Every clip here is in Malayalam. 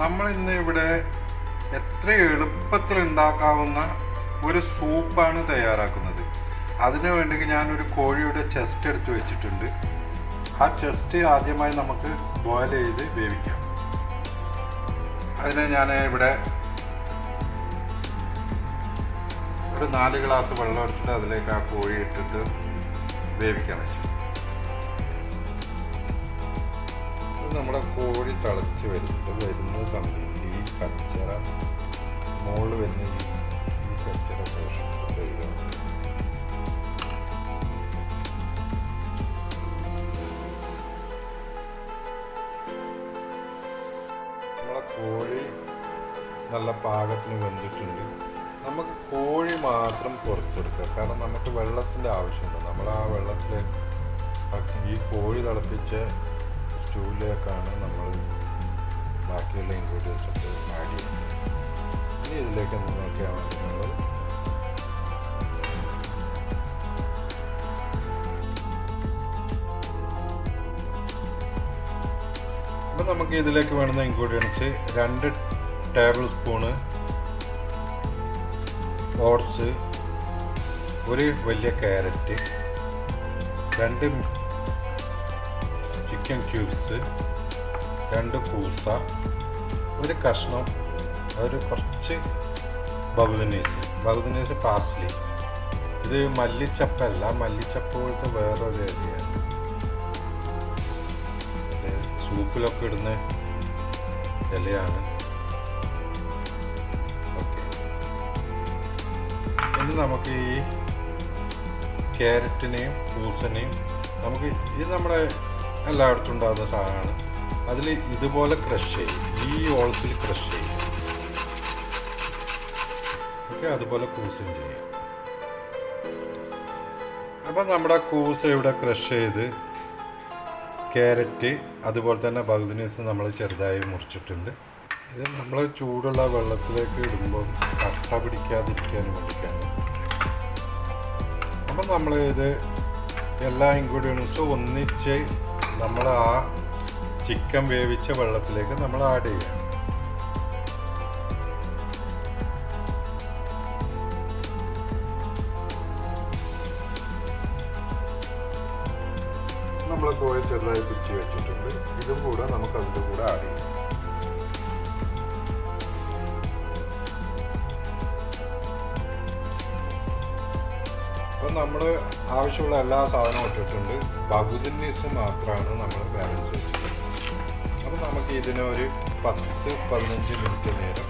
നമ്മൾ ഇന്ന് ഇവിടെ എത്ര എളുപ്പത്തിൽ ഉണ്ടാക്കാവുന്ന ഒരു സൂപ്പാണ് തയ്യാറാക്കുന്നത്. അതിനു വേണ്ടി ഞാനൊരു കോഴിയുടെ ചെസ്റ്റ് എടുത്ത് വെച്ചിട്ടുണ്ട്. ആ ചെസ്റ്റ് ആദ്യമായി നമുക്ക് ബോയിൽ ചെയ്ത് വേവിക്കാം. അതിന് ഞാൻ ഇവിടെ ഒരു 4 ഗ്ലാസ് വെള്ളം എടുത്തിട്ട് അതിലേക്ക് ആ കോഴി ഇട്ടിട്ട് വേവിക്കാൻ വെച്ചു. നമ്മുടെ കോഴി തിളച്ച് വരുന്ന സമയത്ത് ഈ കച്ചറ മുകളിൽ വരുന്ന ഈ കച്ചറ പോഷൻ കഴുകാം. നമ്മളെ കോഴി നല്ല പാകത്തിന് വെന്തിട്ടുണ്ട്. നമുക്ക് കോഴി മാത്രം പുറത്തെടുക്കാം, കാരണം നമുക്ക് വെള്ളത്തിൻ്റെ ആവശ്യമുണ്ട്. നമ്മൾ ആ വെള്ളത്തിൽ ഈ കോഴി തിളപ്പിച്ച സ്റ്റൂവിലേക്കാണ് നമ്മൾ ബാക്കിയുള്ള ഇൻഗ്രീഡിയൻസ് ഒക്കെ ആഡ് ചെയ്യുന്നത്. ഇനി ഇതിലേക്ക് എന്ത് നോക്കിയാൽ മതി, നമ്മൾ അപ്പം നമുക്ക് ഇതിലേക്ക് വേണ്ടുന്ന ഇൻഗ്രീഡിയൻസ് 2 ടേബിൾ സ്പൂണ് ഓട്സ്, ഒരു വലിയ ക്യാരറ്റ്, 2 ചിക്കൻ ക്യൂബ്സ്, 2 പൂസ, ഒരു കഷ്ണം, കുറച്ച് ബഹുദനീസ് പാസ്ലി. ഇത് മല്ലിച്ചപ്പല്ല, മല്ലിച്ചപ്പ് പോലത്തെ വേറൊരു ഇലയാണ്, സൂപ്പിലൊക്കെ ഇടുന്ന ഇലയാണ്. ഓക്കെ, ഇനി നമുക്ക് ഈ ക്യാരറ്റിനെയും പൂസനെയും നമുക്ക് ഇത് നമ്മുടെ എല്ലായിടത്തും ഉണ്ടാകുന്ന സാധനമാണ്. അതിൽ ഇതുപോലെ ക്രഷ് ചെയ്യും, ഈ ഓൾസിൽ ക്രഷ് ചെയ്യും. ഓക്കെ, അതുപോലെ കൂസും ചെയ്യും. അപ്പം നമ്മുടെ കൂസ് ഇവിടെ ക്രഷ് ചെയ്ത്, ക്യാരറ്റ് അതുപോലെ തന്നെ ബഹുദനീസ് നമ്മൾ ചെറുതായി മുറിച്ചിട്ടുണ്ട്. ഇത് നമ്മൾ ചൂടുള്ള വെള്ളത്തിലേക്ക് ഇടുമ്പോൾ കട്ട പിടിക്കാതിരിക്കാനും വേണ്ടിയിട്ടാണ്. അപ്പം നമ്മൾ ഇത് എല്ലാ ഇൻഗ്രീഡിയൻസും ഒന്നിച്ച് നമ്മൾ ആ ചിക്കൻ വേവിച്ച വെള്ളത്തിലേക്ക് നമ്മൾ ആഡ് ചെയ്യാം. നമ്മൾ കോഴി ചെറുതായി പിച്ചി വെച്ചിട്ടുണ്ട്. ഇതും കൂടെ നമുക്ക് അതിൻ്റെ കൂടെ ആഡ് ചെയ്യാം. അപ്പം നമ്മൾ ആവശ്യമുള്ള എല്ലാ സാധനവും ഇട്ടിട്ടുണ്ട്. ബഹുദനീസ് മാത്രമാണ് നമ്മൾ ബാലൻസ് വെച്ചിട്ടുള്ളത്. അപ്പം നമുക്ക് ഇതിനൊരു 10-15 മിനിറ്റ് നേരം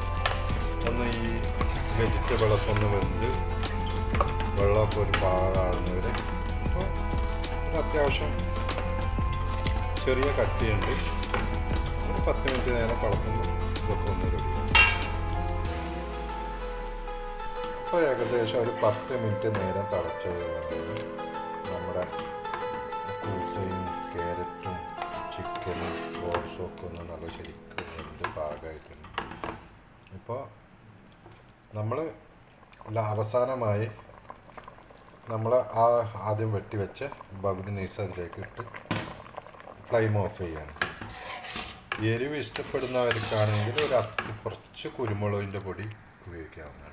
ഒന്ന് ഈ വെജിറ്റബിളൊക്കെ ഒന്ന് വെന്ത് വെള്ളമൊക്കെ ഒരു പാകാകുന്നവരെ, അപ്പോൾ അത്യാവശ്യം ചെറിയ കട്ടിയുണ്ട്, ഒരു 10 മിനിറ്റ് നേരം തിളക്കുമ്പോൾ ഇതൊക്കെ ഒന്ന് റെഡിയാകും. അപ്പോൾ ഏകദേശം ഒരു 10 മിനിറ്റ് നേരം തിളച്ചത് നമ്മുടെ കൂസയും ക്യാരറ്റും ചിക്കനും ഓട്സും ഒക്കെ ഒന്ന് നല്ല ശരിക്കും എന്ത് പാകമായിട്ടുണ്ട്. ഇപ്പോൾ നമ്മൾ അവസാനമായി നമ്മൾ ആ ആദ്യം വെട്ടിവെച്ച ബഹുദനീസ് അതിലേക്ക് ഇട്ട് ഫ്ലെയിം ഓഫ് ചെയ്യണം. എരിവ് ഇഷ്ടപ്പെടുന്നവർക്കാണെങ്കിൽ കുറച്ച് കുരുമുളകിൻ്റെ പൊടി ഉപയോഗിക്കാവുന്നതാണ്.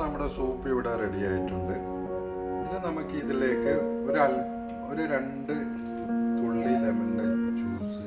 നമ്മുടെ സൂപ്പ് ഇവിടെ റെഡി ആയിട്ടുണ്ട്. ഇനി നമുക്ക് ഇതിലേക്ക് ഒരു 2 തുള്ളി ലെമണിൻ്റെ ജ്യൂസ്